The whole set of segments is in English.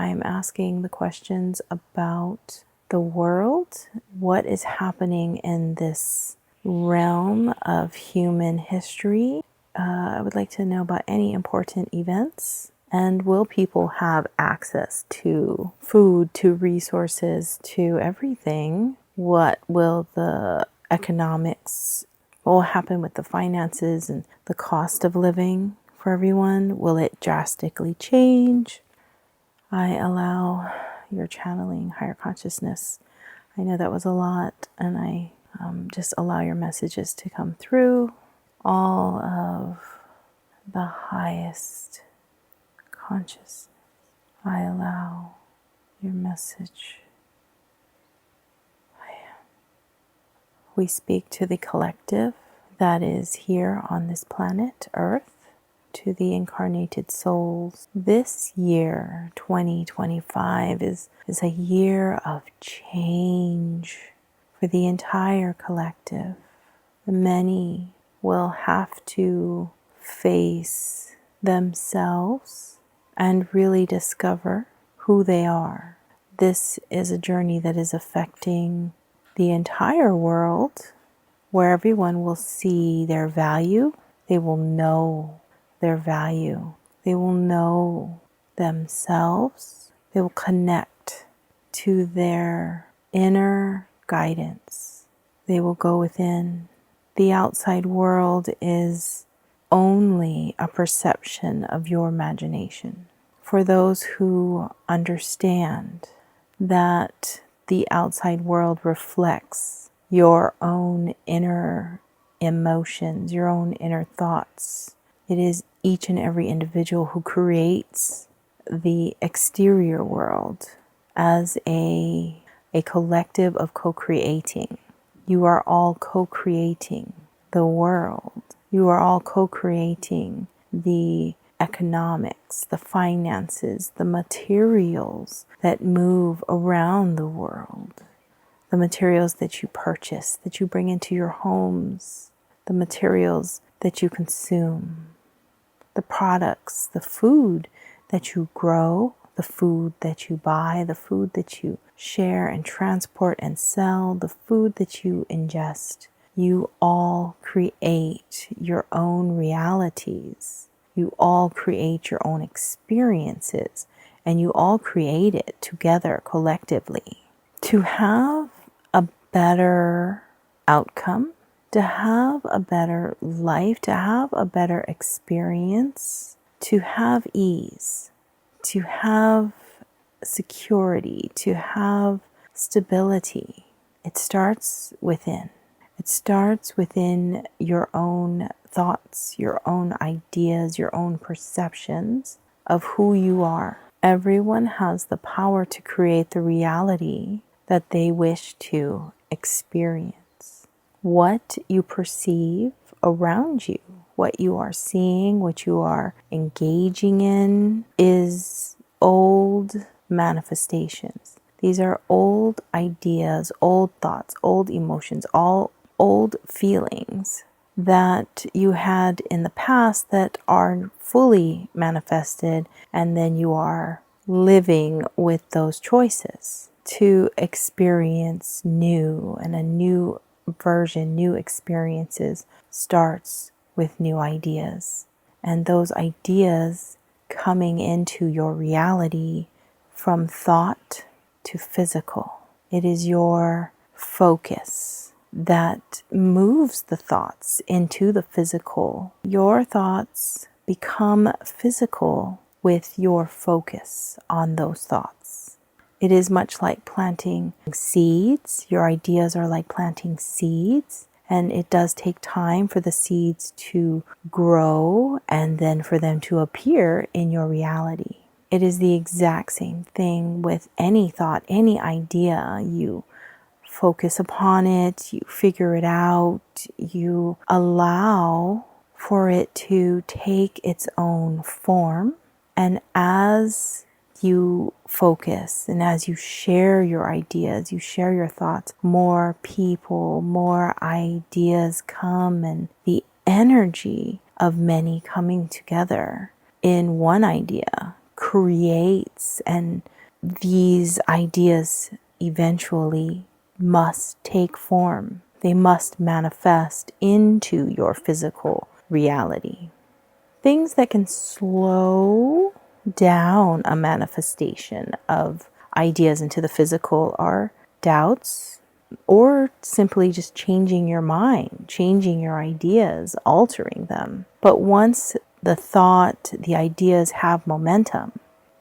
I'm asking the questions about the world, what is happening in this realm of human history. I would like to know about any important events. And will people have access to food, to resources, to everything? What will the economics, what will happen with the finances and the cost of living for everyone? Will it drastically change? I allow your channeling higher consciousness. I know that was a lot, and I just allow your messages to come through. All of the highest consciousness. I allow your message. We speak to the collective that is here on this planet, Earth, to the incarnated souls. This year, 2025, is a year of change for the entire collective. Many will have to face themselves and really discover who they are. This is a journey that is affecting the entire world, where everyone will see their value. They will know their value. They will know themselves. They will connect to their inner guidance. They will go within. The outside world is only a perception of your imagination. For those who understand that the outside world reflects your own inner emotions, your own inner thoughts, it is each and every individual who creates the exterior world as a collective of co-creating. You are all co-creating the world. You are all co-creating the economics, the finances, the materials that move around the world, the materials that you purchase, that you bring into your homes, the materials that you consume, the products, the food that you grow, the food that you buy, the food that you share and transport and sell, the food that you ingest. You all create your own realities. You all create your own experiences, and you all create it together collectively. To have a better outcome, to have a better life, to have a better experience, to have ease, to have security, to have stability, it starts within. It starts within your own thoughts, your own ideas, your own perceptions of who you are. Everyone has the power to create the reality that they wish to experience. What you perceive around you, what you are seeing, what you are engaging in, is old manifestations. These are old ideas, old thoughts, old emotions, all old feelings that you had in the past that are fully manifested, and then you are living with those choices to experience new, and a new version, new experiences starts with new ideas. And those ideas coming into your reality from thought to physical. It is your focus that moves the thoughts into the physical. Your thoughts become physical with your focus on those thoughts. It is much like planting seeds. Your ideas are like planting seeds, and it does take time for the seeds to grow and then for them to appear in your reality. It is the exact same thing with any thought, any idea. You focus upon it, you figure it out, you allow for it to take its own form. And as you focus and as you share your ideas, you share your thoughts, more people, more ideas come, and the energy of many coming together in one idea creates, and these ideas eventually must take form. They must manifest into your physical reality. Things that can slow down a manifestation of ideas into the physical are doubts, or simply just changing your mind, changing your ideas, altering them. But once the thought, the ideas have momentum,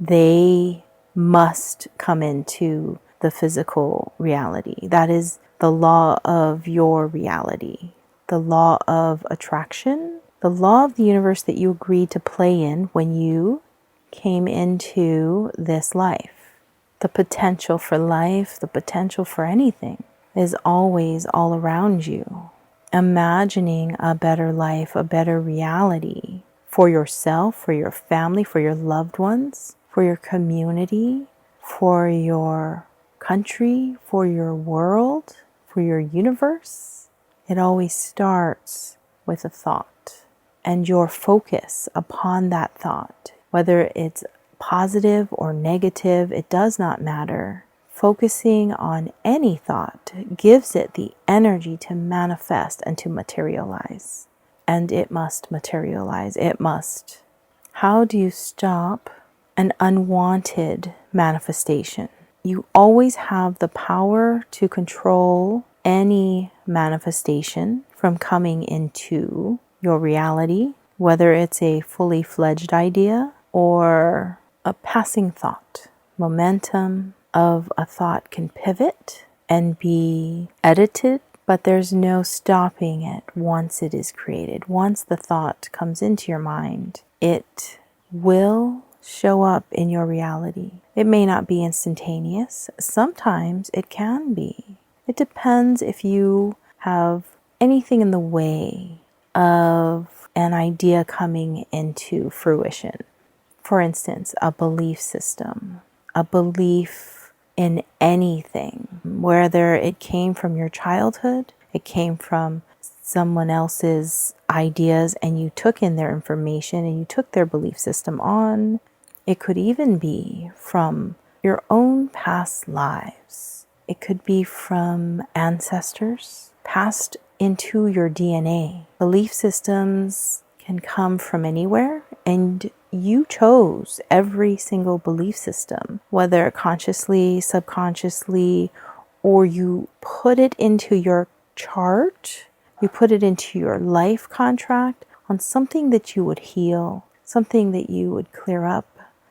they must come into the physical reality. That is the law of your reality, the law of attraction, the law of the universe that you agreed to play in when you came into this life. The potential for life, the potential for anything is always all around you. Imagining a better life, a better reality for yourself, for your family, for your loved ones, for your community, for your country, for your world, for your universe. It always starts with a thought and your focus upon that thought, whether it's positive or negative, it does not matter. Focusing on any thought gives it the energy to manifest and to materialize. And it must materialize. It must. How do you stop an unwanted manifestation? You always have the power to control any manifestation from coming into your reality, whether it's a fully fledged idea or a passing thought. Momentum of a thought can pivot and be edited, but there's no stopping it once it is created. Once the thought comes into your mind, it will show up in your reality. It may not be instantaneous. Sometimes it can be. It depends if you have anything in the way of an idea coming into fruition. For instance, a belief system, a belief in anything, whether it came from your childhood, it came from someone else's ideas, and you took in their information and you took their belief system on. It could even be from your own past lives. It could be from ancestors passed into your DNA. Belief systems can come from anywhere, and you chose every single belief system, whether consciously, subconsciously, or you put it into your chart, you put it into your life contract on something that you would heal, something that you would clear up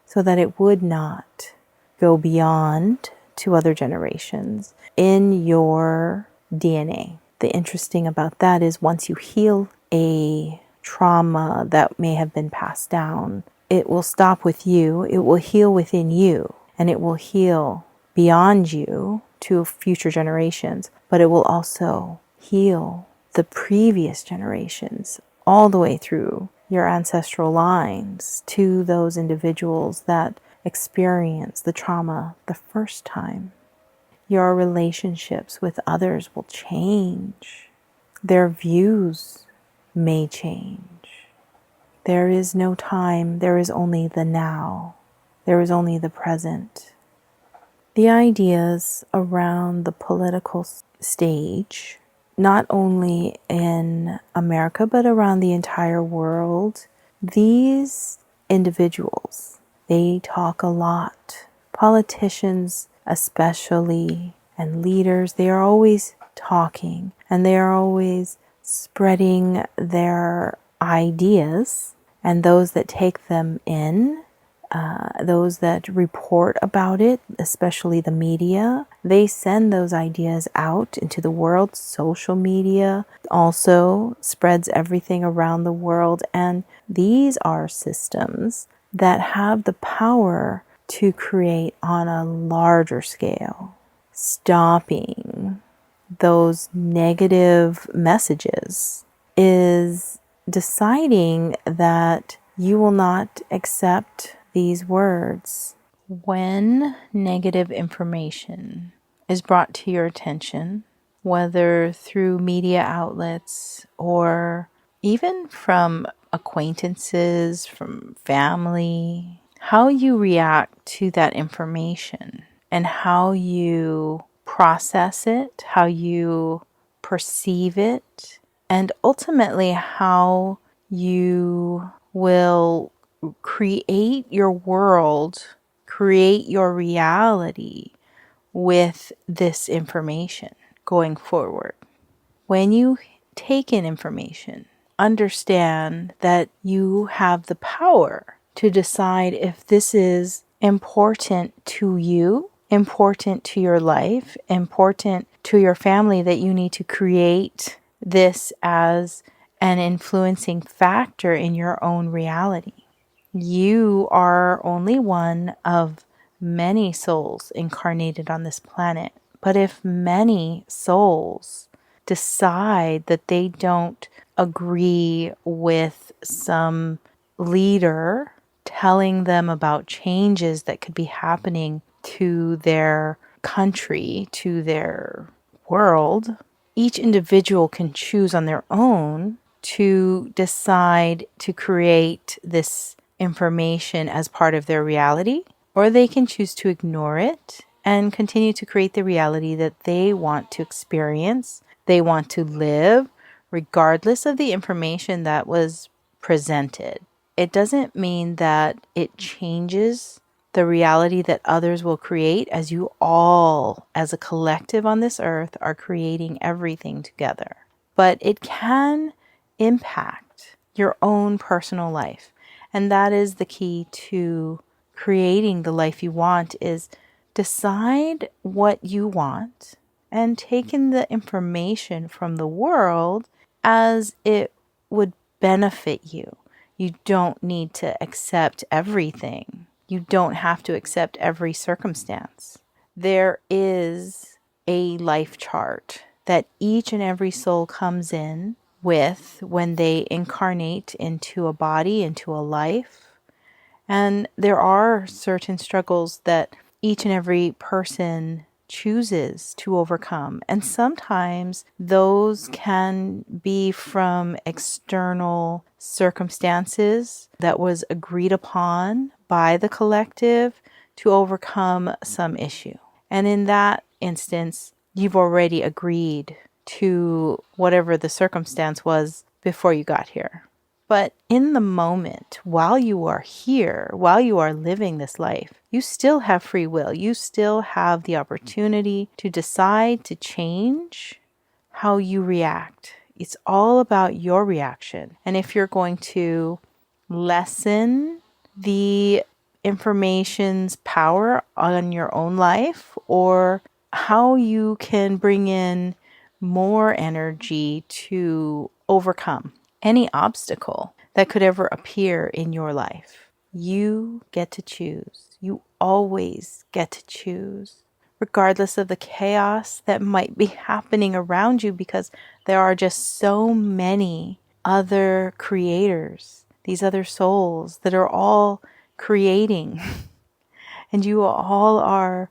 so that it would not go beyond to other generations in your DNA. The interesting about that is once you heal a trauma that may have been passed down, it will stop with you, it will heal within you, and it will heal beyond you to future generations, but it will also heal the previous generations all the way through your ancestral lines to those individuals that experience the trauma the first time. Your relationships with others will change. Their views may change. There is no time, there is only the now. There is only the present. The ideas around the political stage, not only in America, but around the entire world, these individuals, they talk a lot. Politicians especially, and leaders, they are always talking, and they are always spreading their ideas, and those that take them in, those that report about it, especially the media, they send those ideas out into the world. Social media also spreads everything around the world, and these are systems that have the power to create on a larger scale. Stopping those negative messages is deciding that you will not accept these words. When negative information is brought to your attention, whether through media outlets or even from acquaintances, from family, how you react to that information and how you process it, how you perceive it, and ultimately how you will create your world, create your reality with this information going forward. When you take in information, understand that you have the power to decide if this is important to you, important to your life, important to your family, that you need to create this as an influencing factor in your own reality. You are only one of many souls incarnated on this planet. But if many souls decide that they don't agree with some leader telling them about changes that could be happening to their country, to their world, each individual can choose on their own to decide to create this information as part of their reality, or they can choose to ignore it and continue to create the reality that they want to experience, they want to live, regardless of the information that was presented. It doesn't mean that it changes the reality that others will create, as you all, as a collective on this earth, are creating everything together. But it can impact your own personal life. And that is the key to creating the life you want, is decide what you want and take in the information from the world as it would benefit you. You don't need to accept everything. You don't have to accept every circumstance. There is a life chart that each and every soul comes in with when they incarnate into a body, into a life. And there are certain struggles that each and every person chooses to overcome. And sometimes those can be from external circumstances that was agreed upon by the collective to overcome some issue. And in that instance, you've already agreed to whatever the circumstance was before you got here. But in the moment, while you are here, while you are living this life, you still have free will. You still have the opportunity to decide to change how you react. It's all about your reaction. And if you're going to lessen the information's power on your own life, or how you can bring in more energy to overcome any obstacle that could ever appear in your life. You get to choose. You always get to choose, regardless of the chaos that might be happening around you, because there are just so many other creators, these other souls that are all creating, and you all are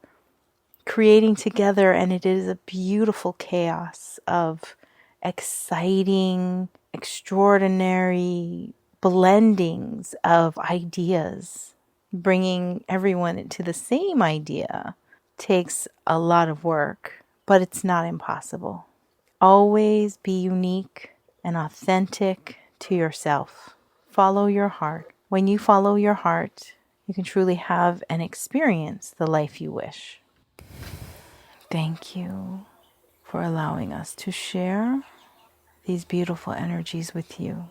creating together, and it is a beautiful chaos of exciting, extraordinary blendings of ideas. Bringing everyone into the same idea takes a lot of work, but it's not impossible. Always be unique and authentic to yourself. Follow your heart. When you follow your heart, you can truly have and experience the life you wish. Thank you for allowing us to share these beautiful energies with you.